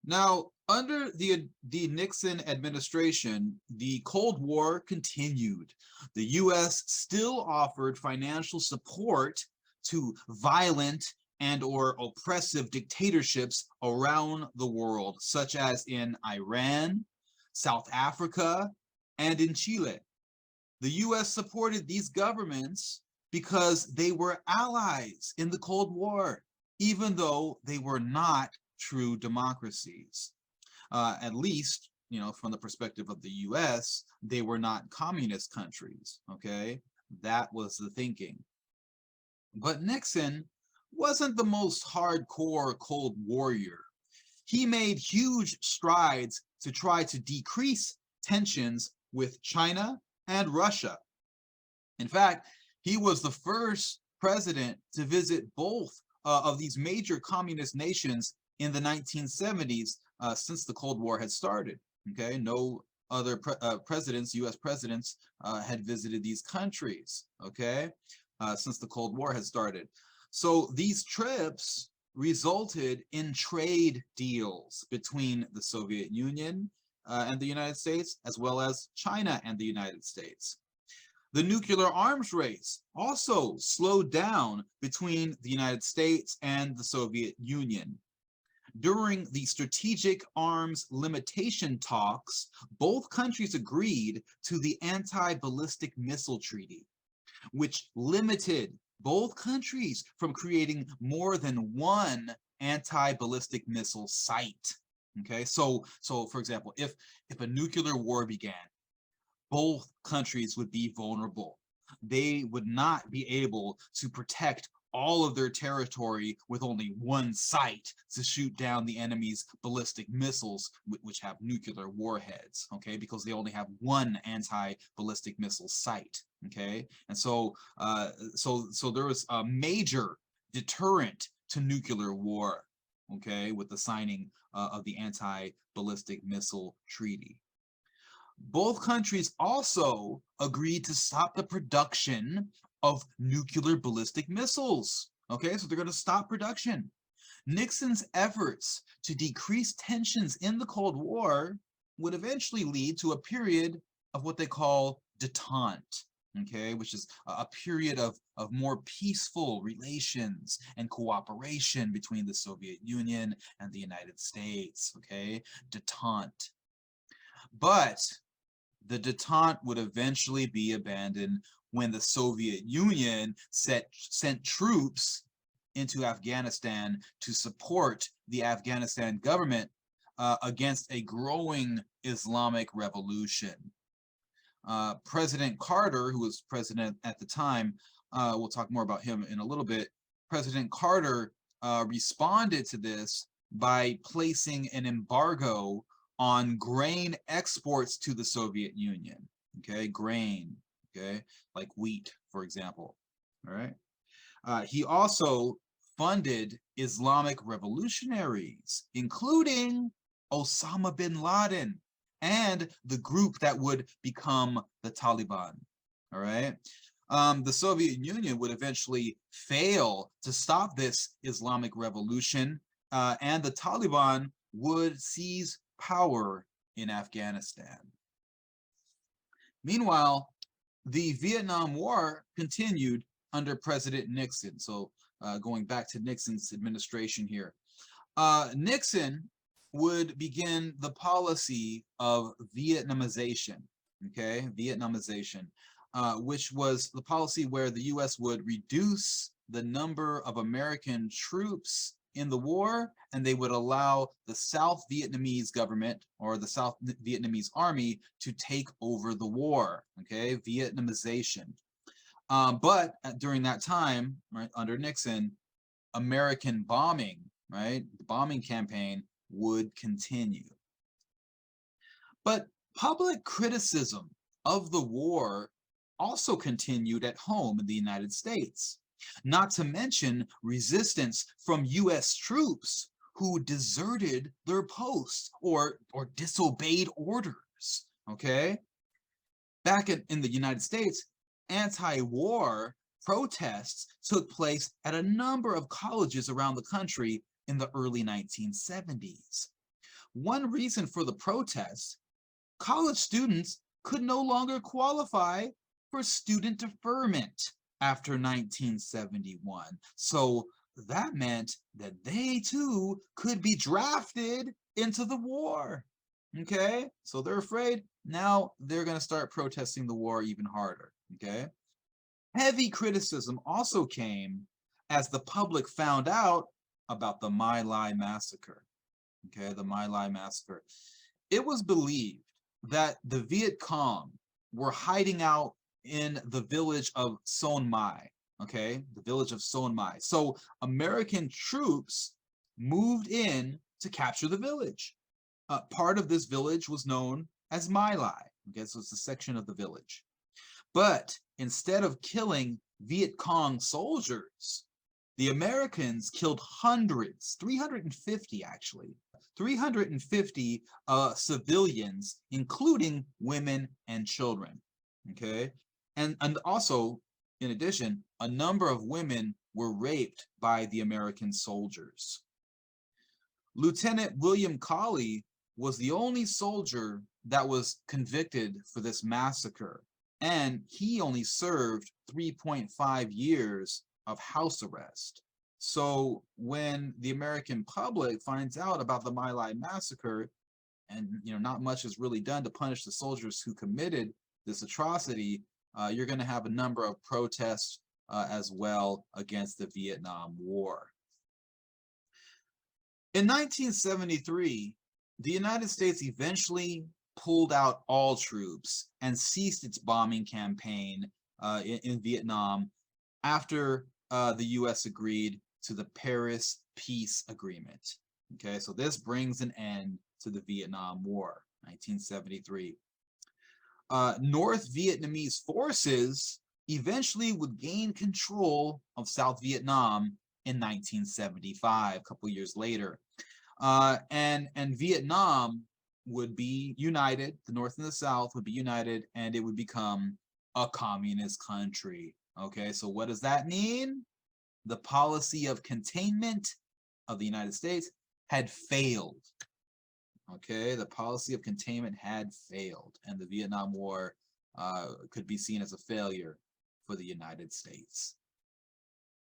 Now, under the Nixon administration, the Cold War continued. The U.S. still offered financial support to violent and or oppressive dictatorships around the world, such as in Iran, South Africa, and in Chile. The U.S. supported these governments because they were allies in the Cold War, even though they were not true democracies. At least, from the perspective of the US, they were not communist countries, okay? That was the thinking. But Nixon wasn't the most hardcore Cold Warrior. He made huge strides to try to decrease tensions with China and Russia. In fact, he was the first president to visit both of these major communist nations in the 1970s since the Cold War had started. Okay, no other presidents, U.S. presidents, had visited these countries. Okay, since the Cold War had started. So these trips resulted in trade deals between the Soviet Union and the United States, as well as China and the United States. The nuclear arms race also slowed down between the United States and the Soviet Union. During the strategic arms limitation talks, both countries agreed to the Anti-Ballistic Missile Treaty, which limited both countries from creating more than one anti-ballistic missile site. Okay, so for example, if a nuclear war began, both countries would be vulnerable. They would not be able to protect all of their territory with only one site to shoot down the enemy's ballistic missiles, which have nuclear warheads, okay, because they only have one anti-ballistic missile site, okay, and so there was a major deterrent to nuclear war, okay, with the signing of the Anti-Ballistic Missile Treaty. Both countries also agreed to stop the production of nuclear ballistic missiles. Okay, so they're going to stop production. Nixon's efforts to decrease tensions in the Cold War would eventually lead to a period of what they call détente, okay, which is a period of more peaceful relations and cooperation between the Soviet Union and the United States, okay, détente. But the détente would eventually be abandoned when the Soviet Union sent troops into Afghanistan to support the Afghanistan government against a growing Islamic revolution. President Carter, who was president at the time, we'll talk more about him in a little bit, President Carter responded to this by placing an embargo on grain exports to the Soviet Union, okay, grain, okay, like wheat, for example, all right? He also funded Islamic revolutionaries, including Osama bin Laden and the group that would become the Taliban, all right? The Soviet Union would eventually fail to stop this Islamic revolution, and the Taliban would seize power in Afghanistan. Meanwhile, the Vietnam War continued under President Nixon. So going back to Nixon's administration here. Nixon would begin the policy of Vietnamization, okay, Vietnamization, which was the policy where the U.S. would reduce the number of American troops in the war, and they would allow the South Vietnamese government or the South Vietnamese army to take over the war, okay, Vietnamization. But during that time, right, under Nixon, American bombing, right, the bombing campaign would continue. But public criticism of the war also continued at home in the United States, not to mention resistance from U.S. troops who deserted their posts or disobeyed orders, okay? Back in the United States, anti-war protests took place at a number of colleges around the country in the early 1970s. one reason for the protests, college students could no longer qualify for student deferment after 1971. So that meant that they too could be drafted into the war. Okay, so they're afraid. Now they're going to start protesting the war even harder. Okay, heavy criticism also came as the public found out about the My Lai massacre. Okay, the My Lai massacre. It was believed that the Viet Cong were hiding out in the village of Son Mai. Okay, the village of Son Mai. So American troops moved in to capture the village. Part of this village was known as My Lai. Okay, so it's a section of the village. But instead of killing Viet Cong soldiers, the Americans killed hundreds, 350 actually, 350 civilians, including women and children. Okay, and also, in addition, a number of women were raped by the American soldiers. Lieutenant William Cawley was the only soldier that was convicted for this massacre, and he only served 3.5 years of house arrest. So when the American public finds out about the My Lai massacre, and not much is really done to punish the soldiers who committed this atrocity, you're going to have a number of protests as well against the Vietnam War. In 1973, the United States eventually pulled out all troops and ceased its bombing campaign in Vietnam after the U.S. agreed to the Paris Peace Agreement. Okay, so this brings an end to the Vietnam War, 1973. North Vietnamese forces eventually would gain control of South Vietnam in 1975, a couple years later. And Vietnam would be united, the North and the South would be united, and it would become a communist country. Okay, so what does that mean? The policy of containment of the United States had failed. Okay, the policy of containment had failed, and the Vietnam War could be seen as a failure for the United States.